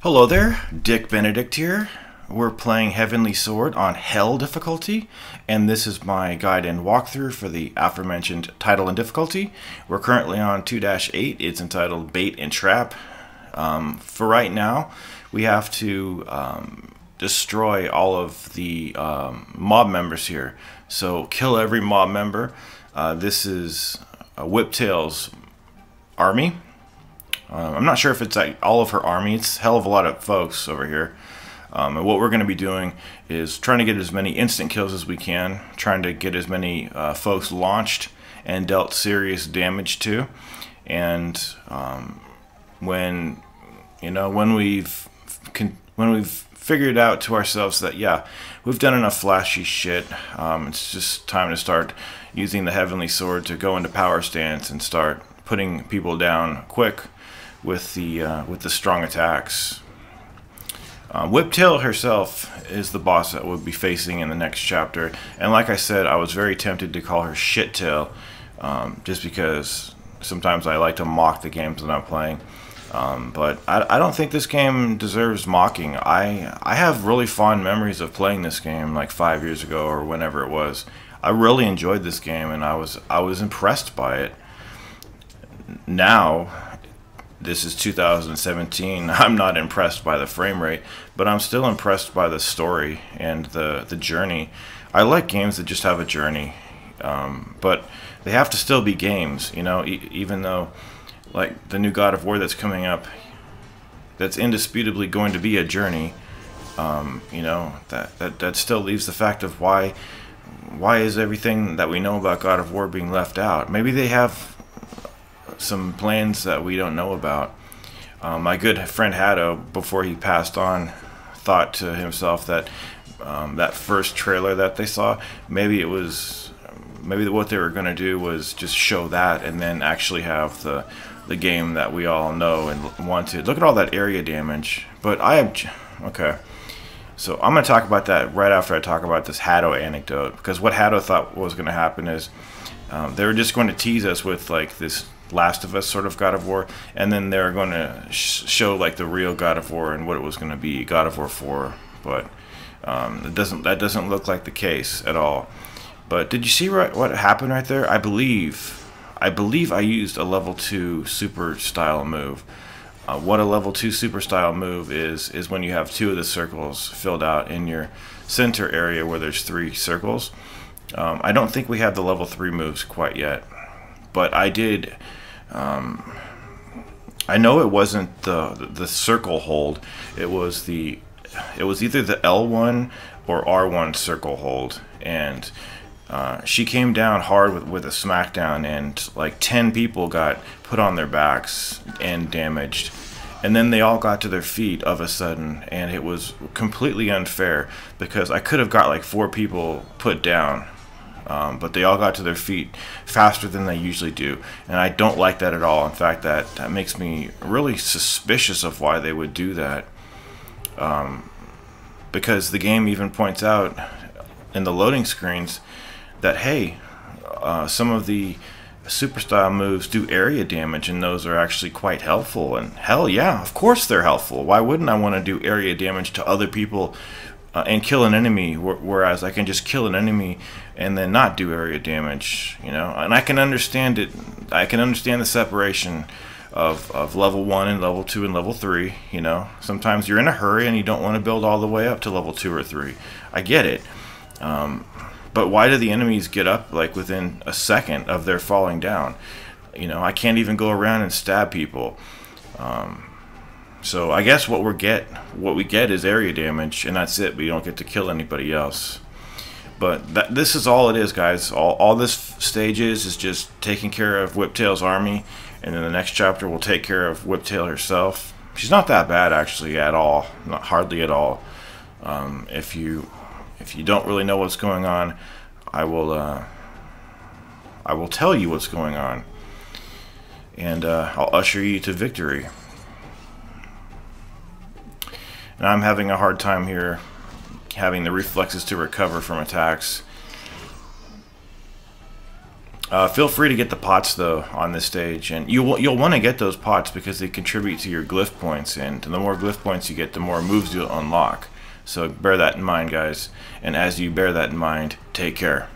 Hello there, Dick Benedict here. We're playing Heavenly Sword on Hell difficulty, and this is my guide and walkthrough for the aforementioned title and difficulty. We're currently on 2-8. It's entitled Bait and Trap. For right now, we have to destroy all of the mob members here. So kill every mob member. This is Whiptail's army. I'm not sure if it's like all of her army. It's a hell of a lot of folks over here. And what we're going to be doing is trying to get as many instant kills as we can, trying to get as many folks launched and dealt serious damage to. And when we've figured out to ourselves that yeah, we've done enough flashy shit, it's just time to start using the Heavenly Sword to go into power stance and start putting people down quick with the strong attacks. Whiptail herself is the boss that we'll be facing in the next chapter, and like I said, I was very tempted to call her Shittail, just because sometimes I like to mock the games that I'm playing. But I don't think this game deserves mocking. I have really fond memories of playing this game like 5 years ago or whenever it was. I really enjoyed this game, and I was impressed by it. Now, this is 2017. I'm not impressed by the frame rate, but I'm still impressed by the story and the journey. I like games that just have a journey, but they have to still be games, you know. Even though, like the new God of War that's coming up, that's indisputably going to be a journey. You know, that still leaves the fact of why is everything that we know about God of War being left out? Maybe they have some plans that we don't know about. My good friend Haddo, before he passed on, thought to himself that that first trailer that they saw, maybe what they were going to do was just show that and then actually have the game that we all know and wanted. Look at all that area damage. But okay. So I'm going to talk about that right after I talk about this Haddo anecdote, because what Haddo thought was going to happen is they were just going to tease us with like this Last of Us sort of God of War, and then they're going to show like the real God of War and what it was going to be, God of War 4. But that doesn't look like the case at all. But did you see what happened right there? I believe I used a level 2 super style move. What a level 2 super style move is when you have 2 of the circles filled out in your center area where there's 3 circles. I don't think we have the level 3 moves quite yet, but I did. I know it wasn't the circle hold. It was either the L1 or R1 circle hold, and she came down hard with a smackdown, and like 10 people got put on their backs and damaged, and then they all got to their feet of a sudden, and it was completely unfair because I could have got like 4 people put down. But they all got to their feet faster than they usually do, and I don't like that at all. In fact, that makes me really suspicious of why they would do that, because the game even points out in the loading screens that hey, some of the super style moves do area damage, and those are actually quite helpful. And hell yeah, of course they're helpful. Why wouldn't I want to do area damage to other people and kill an enemy, whereas I can just kill an enemy and then not do area damage, you know? And I can understand it. I can understand the separation of level 1 and level 2 and level 3, you know? Sometimes you're in a hurry and you don't want to build all the way up to level 2 or 3. I get it. But why do the enemies get up like within a second of their falling down? You know, I can't even go around and stab people. So I guess what we get is area damage, and that's it. We don't get to kill anybody else. But this is all it is, guys. All this stage is just taking care of Whiptail's army, and then the next chapter will take care of Whiptail herself. She's not that bad actually at all, not hardly at all. If you don't really know what's going on, I will tell you what's going on, and I'll usher you to victory. And I'm having a hard time here having the reflexes to recover from attacks. Feel free to get the pots though on this stage, and you'll want to get those pots because they contribute to your glyph points, and the more glyph points you get, the more moves you'll unlock. So bear that in mind, guys, and as you bear that in mind, take care.